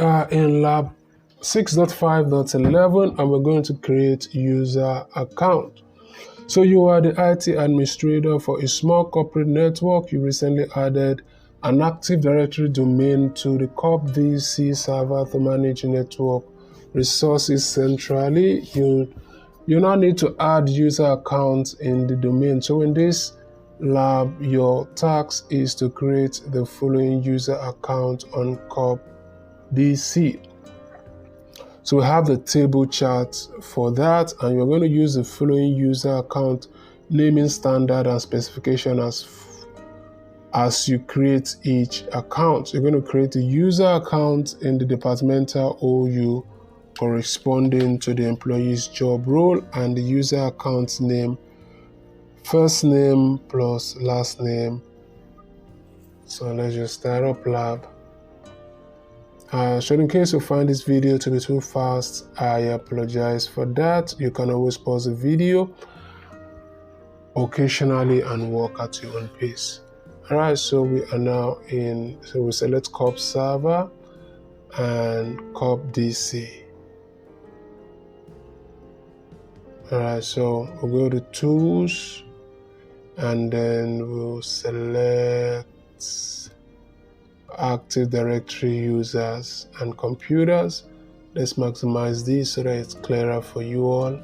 are in lab 6.5.11 and we're going to create user account. So you are the IT administrator for a small corporate network. You recently added an Active Directory domain to the CompTIA server to manage network resources centrally. You now need to add user accounts in the domain. So in this lab, your task is to create the following user account on CompTIA. So we have the table chart for that, and you're going to use the following user account naming standard and specification as you create each account. You're going to create a user account in the departmental OU corresponding to the employee's job role, and the user account name, first name plus last name. So let's just start up lab. So in case you find this video to be too fast, I apologize for that. You can always pause the video occasionally and work at your own pace. Alright, so we are now in, so we select Corp server and CompTIA. Alright, so we'll go to tools and then we'll select Active Directory users and computers. Let's maximize this so that it's clearer for you all.